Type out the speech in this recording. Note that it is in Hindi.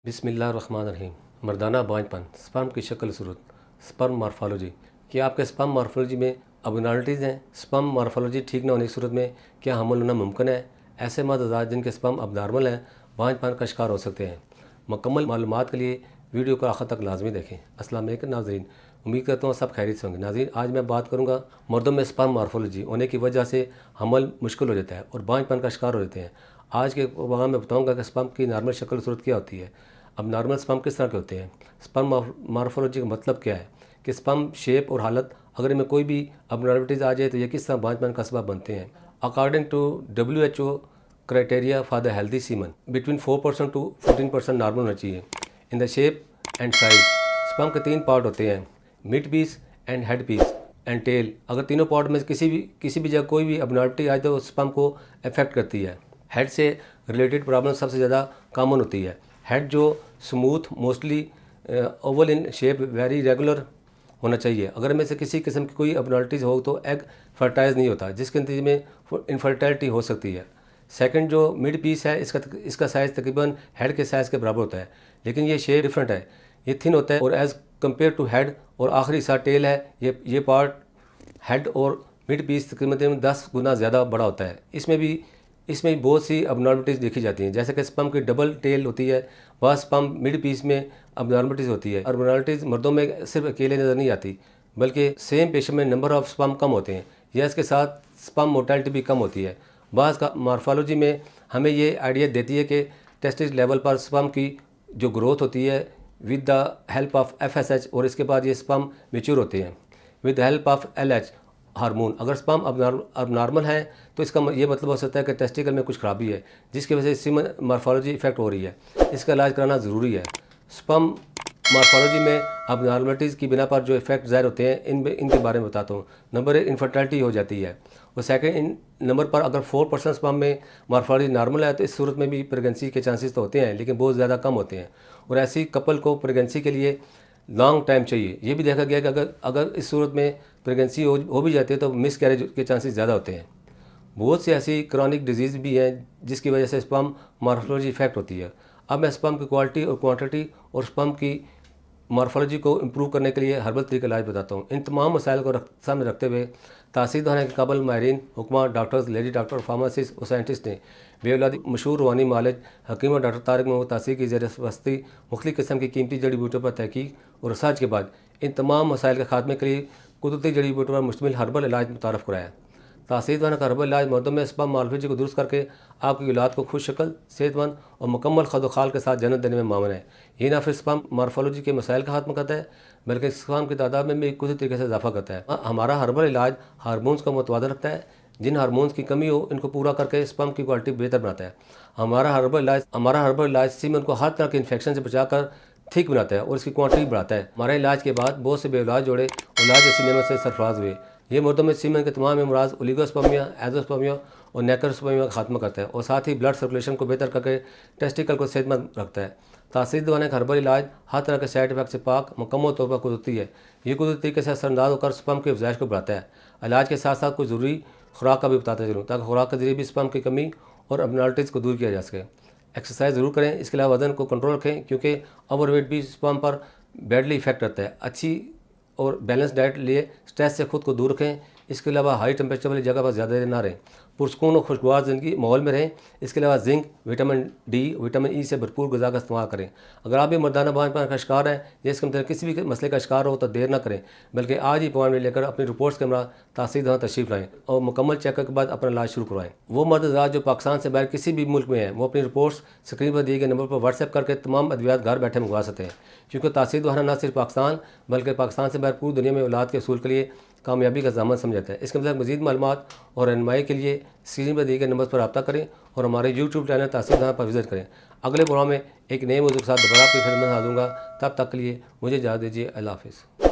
बिस्मिल्लाहिर्रहमानिर्रहीम। मर्दाना बांझपन, स्पर्म की शक्ल सूरत, स्पर्म मॉर्फोलॉजी। क्या आपके स्पर्म मॉर्फोलॉजी में अबनॉर्मलिटीज़ हैं? स्पर्म मॉर्फोलॉजी ठीक न होने की सूरत में क्या हमल होना मुमकिन है? ऐसे मर्द हज़रात जिनके स्पर्म अबनॉर्मल हैं बांझपन का शिकार हो सकते हैं। मुकम्मल मालूमात के लिए वीडियो को आखिर तक लाजमी देखें। अस्सलाम वालेकुम नाज़रीन, उम्मीद करता हूँ सब खैरियत से होंगे। नाज़रीन, आज मैं बात करूँगा मर्दों में स्पर्म मॉर्फोलॉजी होने की वजह से हमल मुश्किल हो जाता है और बांझपन का शिकार हो जाते हैं। आज के प्रोग्राम में बताऊँगा कि स्पर्म की नॉर्मल शक्ल सूरत क्या होती है, अब नॉर्मल स्पर्म किस तरह के होते हैं, स्पर्म मॉर्फोलॉजी का मतलब क्या है, कि स्पर्म शेप और हालत अगर इनमें कोई भी अबनॉर्मलिटीज़ आ जाए तो ये किस तरह बांझपन का सबब बनते हैं। According to WHO criteria for the healthy semen between 4% to 14% normal होना चाहिए in the shape and size. Sperm के 3 पार्ट होते हैं, mid piece and head piece and tail. अगर तीनों पार्ट में किसी भी जगह कोई भी अबनॉर्मलिटी आए तो स्पर्म को अफेक्ट करती है। हेड से रिलेटेड प्रॉब्लम सबसे ज़्यादा कॉमन होती है। हेड जो smooth mostly oval in shape very regular होना चाहिए। अगर में से किसी किस्म की कोई अबनॉर्मलिटीज़ हो तो एग फर्टाइज नहीं होता, जिसके नतीजे में इनफर्टिलिटी हो सकती है। सेकंड जो मिड पीस है, इसका साइज़ तकरीबन हेड के साइज़ के बराबर होता है, लेकिन ये शेप डिफरेंट है, ये थिन होता है और एज़ कम्पेयर टू हेड। और आखिरी हिस्सा टेल है, ये पार्ट हेड और मिड पीस तकरीबन 10 गुना ज़्यादा बड़ा होता है। इसमें भी बहुत सी अबनॉर्मलिटीज़ देखी जाती हैं, जैसे कि स्पर्म की डबल टेल होती है, वह स्पर्म मिड पीस में अबनॉर्मलिटीज़ होती है। अबनॉर्मलिटीज़ मर्दों में सिर्फ अकेले नज़र नहीं आती, बल्कि सेम पेशेंट में नंबर ऑफ स्पर्म कम होते हैं या इसके साथ स्पर्म मोर्टेलिटी भी कम होती है। बाज़ का मॉर्फोलॉजी में हमें ये आइडिया देती है कि टेस्टिस लेवल पर स्पर्म की जो ग्रोथ होती है with the help of FSH, और इसके बाद ये स्पर्म मेच्योर होते हैं with the help of LH hormone. अगर स्पर्म अबनॉर्मल है तो इसका ये मतलब हो सकता है कि टेस्टिकल में कुछ खराबी है, जिसकी वजह से सीमन मॉर्फोलॉजी इफेक्ट हो रही है। इसका इलाज कराना ज़रूरी है। स्पर्म मॉर्फोलॉजी में अबनॉर्मलिटीज़ की बिना पर जो इफेक्ट ज़ाहिर होते हैं इनके बारे में बताता हूँ। नंबर 1, इनफर्टिलिटी हो जाती है, और सेकंड नंबर पर अगर 4% स्पर्म में मॉर्फोलॉजी नॉर्मल है तो इस सूरत में भी प्रेगनेंसी के चांसेस तो होते हैं, लेकिन बहुत ज़्यादा कम होते हैं। और ऐसी कपल को प्रेगनेंसी के लिए लॉन्ग टाइम चाहिए। ये भी देखा गया कि अगर इस सूरत में प्रेगनेंसी हो भी जाती है तो मिस कैरेज के चांसेस ज़्यादा होते हैं। बहुत सी ऐसी क्रॉनिक डिजीज़ भी हैं जिसकी वजह से स्पर्म मॉर्फोलॉजी इफेक्ट होती है। अब मैं स्पर्म की क्वालिटी और क्वांटिटी और स्पर्म की मॉर्फोलॉजी को इम्प्रूव करने के लिए हर्बल तरीका इलाज बताता हूँ। इन तमाम मसाइल को सामने रखते हुए तासीर होने के काबिल माहिरीन, हुक्मा, डॉक्टर्स, लेडी डॉक्टर, फार्मासिस्ट और साइंटिस्ट ने बेऔलादी मशहूर रूहानी मालिज हकीम और डॉक्टर तारिक मोहम्मद तासीर की ज़ेर सरपरस्ती मुख्तलिफ़ किस्म की कीमती जड़ी बूटियों पर तहकीक और रिसर्च के बाद इन तमाम मसाइल के खात्मे के लिए कुदरती जड़ी बूटियों पर मुश्तमिल हर्बल इलाज मुतारफ़ कराया। तासीर का हर्बल इलाज मर्दों में स्पर्म मॉर्फोलॉजी को दुरुस्त करके आपकी औलाद को खुश शक्ल, सेहतमंद और मुकम्मल खदोखाल के साथ जन्नत देने में मामून है। ये ना फिर स्पर्म मॉर्फोलॉजी के मसाइल का खात्मा करता है, बल्कि स्पर्म की तादाद में भी कुछ तरीके से इजाफा करता है। हमारा हर्बल इलाज हार्मोन्स का मुतवाज़न रखता है। जिन हार्मोन्स की कमी हो इनको पूरा करके स्पर्म की क्वालिटी बेहतर बनाता है। हमारा हर्बल इलाज सीमन को हर तरह के इन्फेक्शन से बचाकर ठीक बनाता है और इसकी क्वांटिटी बढ़ाता है। हमारे इलाज के बाद बहुत से बेऔलाद जोड़े औलाद जैसी नेमत से सरफराज हुए। ये मर्दों में सीमन के तमाम अमराज, ओलिगोस्पर्मिया, एज़ोस्पर्मिया और नेक्रोस्पर्मिया का खात्मा करता है और साथ ही ब्लड सर्कुलेशन को बेहतर करके टेस्टिकल को सेहतमंद रखता है। तासीर दवाने का हर्बल इलाज हर तरह के साइड इफेक्ट से पाक मुकम्मल तौर पर कुदरती है। ये कुदरती तरीके से असरअंदाज होकर स्पर्म की अफजाइश को बढ़ाता है। इलाज के साथ साथ कुछ ज़रूरी खुराक का भी बताता चलूँ, ताकि खुराक के जरिए भी स्पर्म की कमी और अबनॉर्मलिटीज़ को दूर किया जा सके। एक्सरसाइज ज़रूर करें। इसके अलावा वज़न को कंट्रोल रखें, क्योंकि ओवरवेट भी स्पर्म पर बैडली इफेक्ट करता है। अच्छी और बैलेंस डाइट लिए स्ट्रेस से खुद को दूर रखें। इसके अलावा हाई टेम्परेचर वाली जगह पर ज़्यादा देर ना रहें, पुरसकून और खुशगवार ज़िंदगी माहौल में रहें। इसके अलावा zinc, vitamin D, vitamin E से भरपूर ग़िज़ा का इस्तेमाल करें। अगर आप भी मर्दाना बांझपन का शिकार हैं या इसके मतलब किसी भी मसले का शिकार हो तो देर ना करें, बल्कि आज ही अपॉइंटमेंट लेकर अपनी रिपोर्ट्स के हमरा तासीर दवा तशरीफ़ लाएँ और मुकम्मल चेकअप के बाद अपना इलाज शुरू करवाएँ। वो मर्द हज़रात जो पाकिस्तान से बाहर किसी भी मुल्क में हैं, वो अपनी रिपोर्ट्स स्क्रीन पर दिए गए नंबर पर व्हाट्सएप करके तमाम अद्वियात घर बैठे मंगवा सकते हैं, क्योंकि तासीर दवा न सिर्फ पाकिस्तान बल्कि पाकिस्तान से बाहर पूरी दुनिया में औलाद के असूल के लिए कामयाबी का ज़ामन समझाता है। इसके मतलब मज़ीद मालूमात और रहनुमाई के लिए स्क्रीन पर दिए गए नंबर पर रब्ता करें और हमारे YouTube चैनल तासीर दवा पर विजिट करें। अगले प्रोग्राम में एक नए मौजूद के साथ दोबारा आपकी खिदमत में हाजिर होऊंगा। तब तक के लिए मुझे इजाज़त दीजिए। अल्लाह हाफ़िज़।